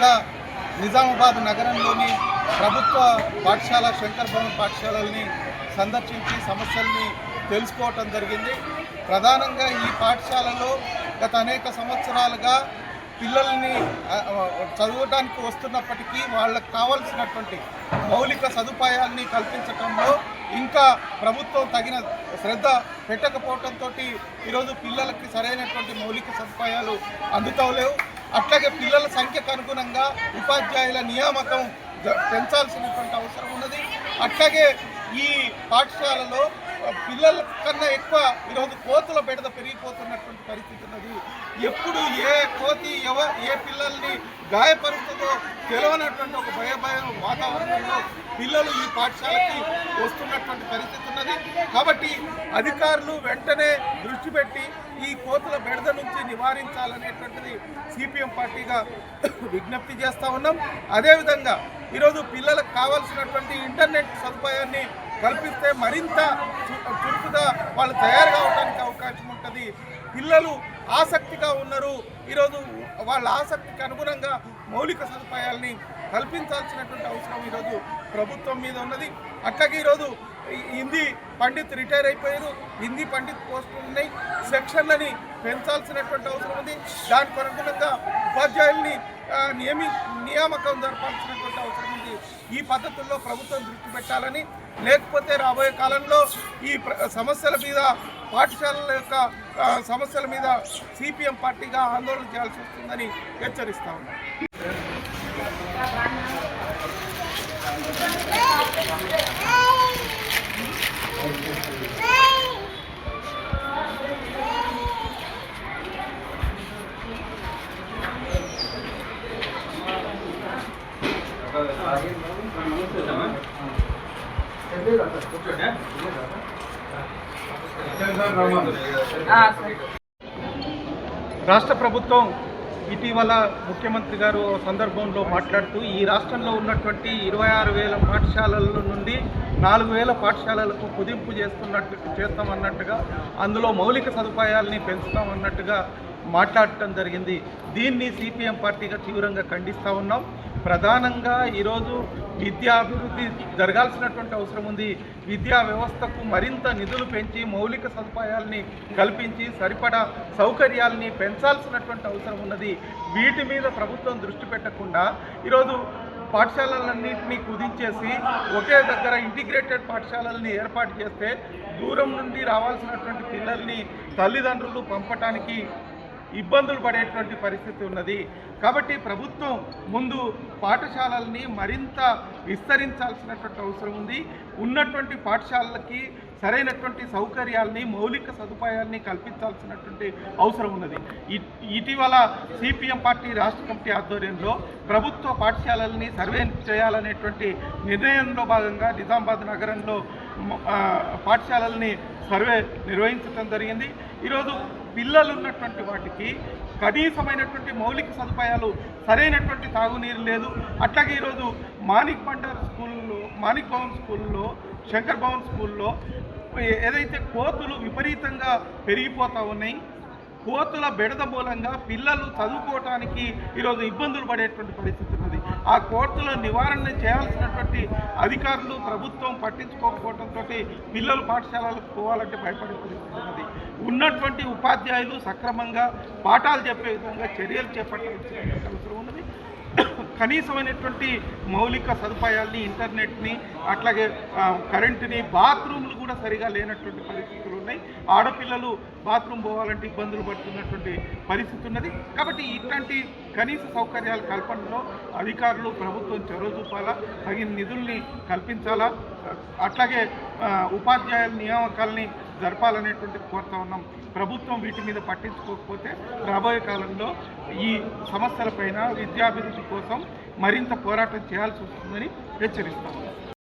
ముందుగా నిజామాబాద్ నగరంలోని ప్రభుత్వ పాఠశాల శంకర్ భవన్ పాఠశాలల్ని సందర్శించి సమస్యల్ని తెలుసుకోవటం జరిగింది. ప్రధానంగా ఈ పాఠశాలలో గత అనేక సంవత్సరాలుగా పిల్లల్ని చదవడానికి వస్తున్నప్పటికీ వాళ్ళకు కావాల్సినటువంటి మౌలిక సదుపాయాల్ని కల్పించడంలో ఇంకా ప్రభుత్వం తగిన శ్రద్ధ పెట్టకపోవడంతో ఈరోజు పిల్లలకి సరైనటువంటి మౌలిక సదుపాయాలు అందుతలేవు. అట్లాగే పిల్లల సంఖ్యకు అనుగుణంగా ఉపాధ్యాయుల నియామకం పెంచాల్సినటువంటి అవసరం ఉన్నది. అట్లాగే ఈ పాఠశాలలో పిల్లల కన్నా ఎక్కువ ఈరోజు కోతుల బెడద పెరిగిపోతున్నటువంటి పరిస్థితి ఉన్నది. ఎప్పుడు ఏ కోతి ఏ పిల్లల్ని గాయపరుస్తుందో తెలియనటువంటి ఒక భయం వాతావరణంలో పిల్లలు ఈ పాఠశాలకి వస్తున్నటువంటి పరిస్థితి ఉన్నది. కాబట్టి అధికారులు వెంటనే దృష్టి పెట్టి ఈ కోతుల బెడద నుంచి నివారించాలనేటువంటిది సిపిఎం పార్టీగా విజ్ఞప్తి చేస్తూ ఉన్నాం. అదేవిధంగా ఈరోజు పిల్లలకు కావాల్సినటువంటి ఇంటర్నెట్ సదుపాయాన్ని కల్పిస్తే మరింత చురుకుగా వాళ్ళు తయారు కావడానికి అవకాశం ఉంటుంది. పిల్లలు ఆసక్తిగా ఉన్నారు. ఈరోజు వాళ్ళ ఆసక్తికి అనుగుణంగా మౌలిక సదుపాయాల్ని కల్పించాల్సినటువంటి అవసరం ఈరోజు ప్రభుత్వం మీద ఉన్నది. అట్లాగే ఈరోజు హిందీ పండిత్ రిటైర్ అయిపోయారు. హిందీ పండిత్ పోస్టులు ఉన్నాయి. సెక్షన్లని పెంచాల్సినటువంటి అవసరం ఉంది. దానికి అనుగుణంగా ఉపాధ్యాయుల్ని నియామకం జరపాల్సినటువంటి అవసరం ఉంది. ఈ పద్ధతుల్లో ప్రభుత్వం దృష్టి పెట్టాలని, లేకపోతే రాబోయే కాలంలో ఈ సమస్యల మీద పాఠశాలల యొక్క సమస్యల మీద సిపిఎం పార్టీగా ఆందోళన చేయాల్సి వస్తుందని హెచ్చరిస్తా ఉన్నాం. రాష్ట్ర ప్రభుత్వం ఇటీవల ముఖ్యమంత్రి గారు సందర్భంలో మాట్లాడుతూ ఈ రాష్ట్రంలో ఉన్నటువంటి 26,000 పాఠశాలల నుండి 4,000 పాఠశాలలకు కుదింపు చేస్తామన్నట్టుగా, అందులో మౌలిక సదుపాయాలని పెంచుతామన్నట్టుగా మాట్లాడటం జరిగింది. దీన్ని సిపిఎం పార్టీగా తీవ్రంగా ఖండిస్తూ ఉన్నాం. ప్రధానంగా ఈరోజు విద్యాభివృద్ధి జరగాల్సినటువంటి అవసరం ఉంది. విద్యా వ్యవస్థకు మరింత నిధులు పెంచి మౌలిక సదుపాయాల్ని కల్పించి సరిపడా సౌకర్యాల్ని పెంచాల్సినటువంటి అవసరం ఉన్నది. వీటి మీద ప్రభుత్వం దృష్టి పెట్టకుండా ఈరోజు పాఠశాలలన్నింటినీ కుదించేసి ఒకే దగ్గర ఇంటిగ్రేటెడ్ పాఠశాలల్ని ఏర్పాటు చేస్తే దూరం నుండి రావాల్సినటువంటి పిల్లల్ని తల్లిదండ్రులు పంపటానికి ఇబ్బందులు పడేటువంటి పరిస్థితి ఉన్నది. కాబట్టి ప్రభుత్వం ముందు పాఠశాలల్ని మరింత విస్తరించాల్సినటువంటి అవసరం ఉంది. ఉన్నటువంటి పాఠశాలలకి సరైనటువంటి సౌకర్యాలని మౌలిక సదుపాయాల్ని కల్పించాల్సినటువంటి అవసరం ఉన్నది. ఇటీవల సిపిఎం పార్టీ రాష్ట్ర కమిటీ ఆధ్వర్యంలో ప్రభుత్వ పాఠశాలల్ని సర్వే చేయాలనేటువంటి నిర్ణయంలో భాగంగా నిజామాబాద్ నగరంలో పాఠశాలల్ని సర్వే నిర్వహించడం జరిగింది. ఈరోజు పిల్లలు ఉన్నటువంటి వాటికి కనీసమైనటువంటి మౌలిక సదుపాయాలు, సరైనటువంటి తాగునీరు లేదు. అట్లాగే ఈరోజు మాణిక్ భవన్ స్కూల్లో శంకర్ భవన్ స్కూల్లో ఏదైతే కోతులు విపరీతంగా పెరిగిపోతూ ఉన్నాయి, కోతుల బెడద మూలంగా పిల్లలు చదువుకోవటానికి ఈరోజు ఇబ్బందులు పడేటువంటి పరిస్థితి ఉన్నది. ఆ కోతుల నివారణ చేయాల్సినటువంటి అధికారులు ప్రభుత్వం పట్టించుకోకపోవడంతో పిల్లలు పాఠశాలలకు పోవాలంటే భయపడే పరిస్థితి ఉన్నది. ఉన్నటువంటి ఉపాధ్యాయులు సక్రమంగా పాఠాలు చెప్పే విధంగా చర్యలు చేపట్టాల్సినటువంటి అవసరం ఉన్నది. కనీసమైనటువంటి మౌలిక సదుపాయాల్ని, ఇంటర్నెట్ని, అట్లాగే కరెంటుని, బాత్రూమ్లు కూడా సరిగా లేనటువంటి పరిస్థితులు ఉన్నాయి. ఆడపిల్లలు బాత్రూమ్ పోవాలంటే ఇబ్బందులు పడుతున్నటువంటి పరిస్థితి ఉన్నది. కాబట్టి ఇట్లాంటి కనీస సౌకర్యాల కల్పనలో అధికారులు ప్రభుత్వం చొరవ చూపాలా, తగిన నిధుల్ని కల్పించాలా, అట్లాగే ఉపాధ్యాయుల నియామకాలని జరపాలనేటువంటి కోరుతా ఉన్నాం. ప్రభుత్వం వీటి మీద పట్టించుకోకపోతే రాబోయే కాలంలో ఈ సమస్యలపైన విద్యాభివృద్ధి కోసం మరింత పోరాటం చేయాల్సి వస్తుందని హెచ్చరిస్తాం.